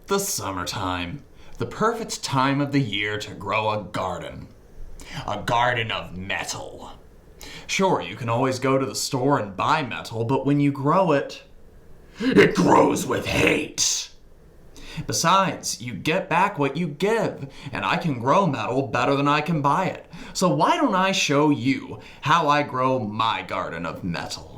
The summertime. The perfect time of the year to grow a garden. A garden of metal. Sure, you can always go to the store and buy metal, but when you grow it, it grows with hate. Besides, you get back what you give, and I can grow metal better than I can buy it. So why don't I show you how I grow my garden of metal?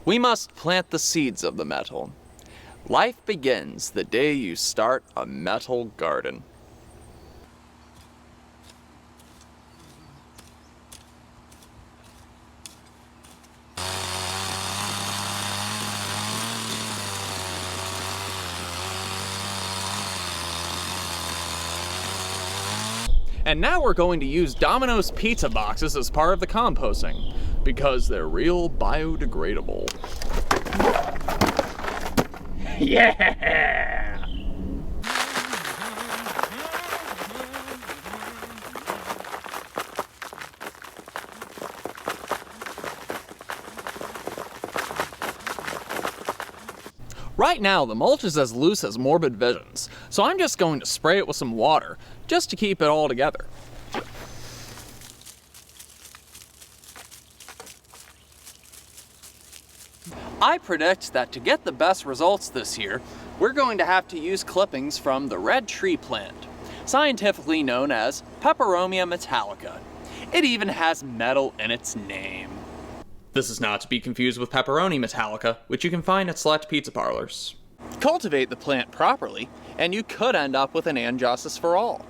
We must plant the seeds of the metal. Life begins the day you start a metal garden. And now we're going to use Domino's pizza boxes as part of the composting, because they're real biodegradable. Yeah! Right now, the mulch is as loose as morbid visions, so I'm just going to spray it with some water, just to keep it all together. I predict that to get the best results this year, we're going to have to use clippings from the red tree plant, scientifically known as Peperomia metallica. It even has metal in its name. This is not to be confused with pepperoni metallica, which you can find at select pizza parlors. Cultivate the plant properly, and you could end up with an and justice for all.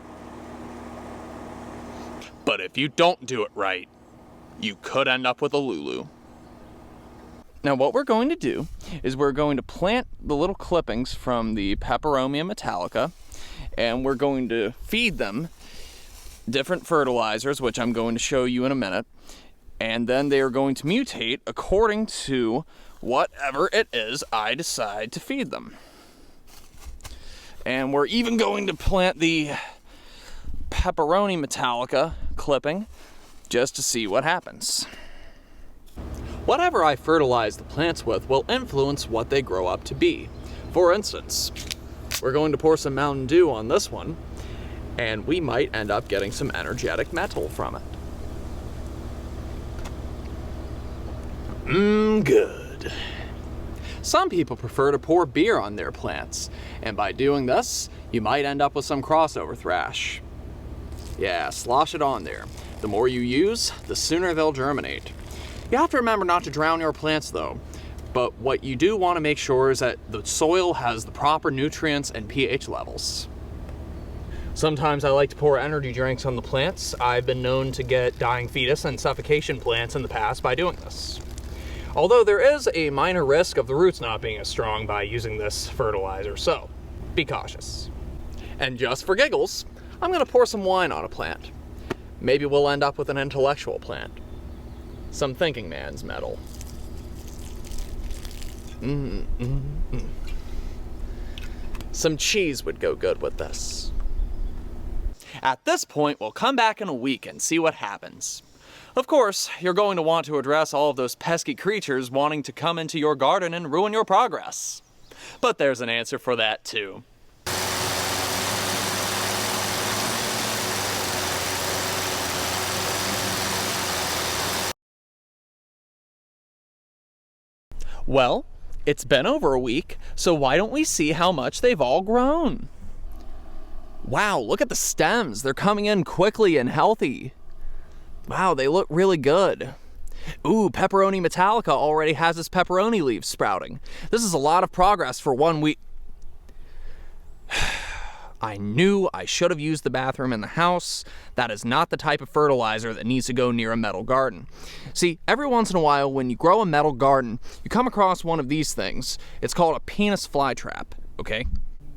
But if you don't do it right, you could end up with a Lulu. Now what we're going to do is we're going to plant the little clippings from the Peperomia metallica, and we're going to feed them different fertilizers, which I'm going to show you in a minute, and then they are going to mutate according to whatever it is I decide to feed them. And we're even going to plant the Pepperoni metallica clipping just to see what happens. Whatever I fertilize the plants with will influence what they grow up to be. For instance, we're going to pour some Mountain Dew on this one, and we might end up getting some energetic metal from it. Good. Some people prefer to pour beer on their plants, and by doing this, you might end up with some crossover thrash. Yeah, slosh it on there. The more you use, the sooner they'll germinate. You have to remember not to drown your plants though, but what you do want to make sure is that the soil has the proper nutrients and pH levels. Sometimes I like to pour energy drinks on the plants. I've been known to get dying fetus and suffocation plants in the past by doing this. Although there is a minor risk of the roots not being as strong by using this fertilizer, so be cautious. And just for giggles, I'm going to pour some wine on a plant. Maybe we'll end up with an intellectual plant. Some thinking man's metal. Some cheese would go good with this. At this point, we'll come back in a week and see what happens. Of course, you're going to want to address all of those pesky creatures wanting to come into your garden and ruin your progress. But there's an answer for that too. Well, it's been over a week, so why don't we see how much they've all grown? Wow, look at the stems. They're coming in quickly and healthy. Wow, they look really good. Ooh, Pepperoni metallica already has its pepperoni leaves sprouting. This is a lot of progress for 1 week. I knew I should have used the bathroom in the house. That is not the type of fertilizer that needs to go near a metal garden. See, every once in a while when you grow a metal garden, you come across one of these things. It's called a penis flytrap, okay?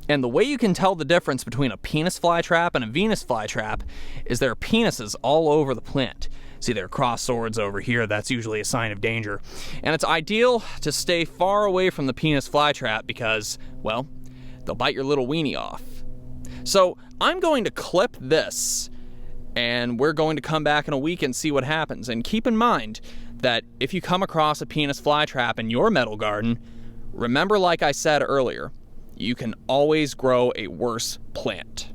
And the way you can tell the difference between a penis flytrap and a Venus flytrap is there are penises all over the plant. See, there are cross swords over here. That's usually a sign of danger. And it's ideal to stay far away from the penis flytrap because, well, they'll bite your little weenie off. So I'm going to clip this and we're going to come back in a week and see what happens. And keep in mind that if you come across a penis flytrap in your metal garden, remember, like I said earlier, you can always grow a worse plant.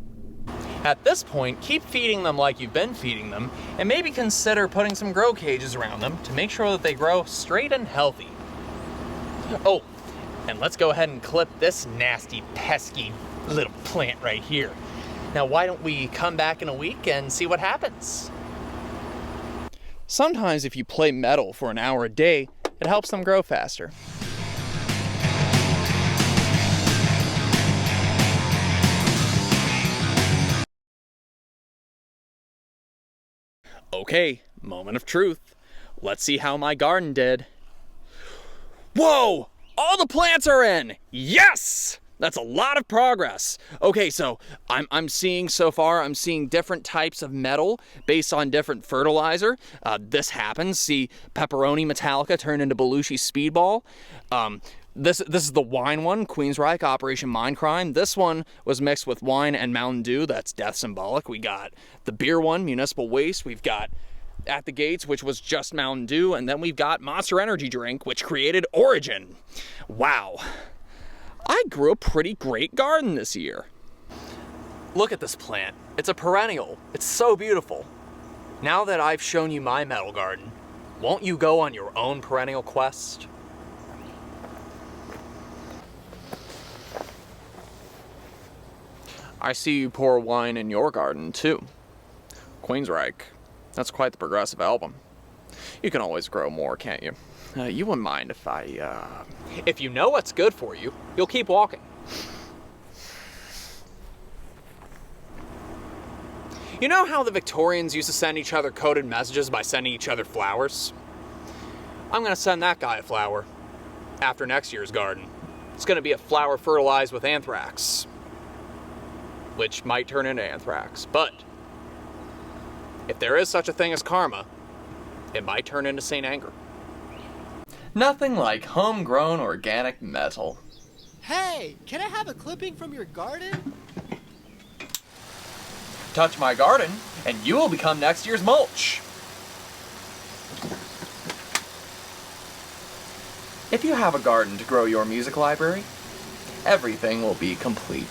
At this point, keep feeding them like you've been feeding them, and maybe consider putting some grow cages around them to make sure that they grow straight and healthy. Oh, and let's go ahead and clip this nasty, pesky little plant right here. Now, why don't we come back in a week and see what happens? Sometimes if you play metal for an hour a day, it helps them grow faster. Okay, moment of truth. Let's see how my garden did. Whoa! All the plants are in! Yes! That's a lot of progress. Okay, so I'm seeing so far, I'm seeing different types of metal based on different fertilizer. This happens. See, Pepperoni Metallica turned into Belushi Speedball. This is the wine one, Queensryche, Operation Mindcrime. This one was mixed with wine and Mountain Dew. That's death symbolic. We got the beer one, Municipal Waste. We've got At the Gates, which was just Mountain Dew. And then we've got Monster Energy Drink, which created Origin. Wow. I grew a pretty great garden this year. Look at this plant. It's a perennial. It's so beautiful. Now that I've shown you my metal garden, won't you go on your own perennial quest? I see you pour wine in your garden, too. Queensryche. That's quite the progressive album. You can always grow more, can't you? You wouldn't mind if If you know what's good for you, you'll keep walking. You know how the Victorians used to send each other coded messages by sending each other flowers? I'm gonna send that guy a flower. After next year's garden. It's gonna be a flower fertilized with anthrax. Which might turn into anthrax, but if there is such a thing as karma, it might turn into St. Anger. Nothing like homegrown organic metal. Hey, can I have a clipping from your garden? Touch my garden, and you will become next year's mulch. If you have a garden to grow your music library, everything will be complete.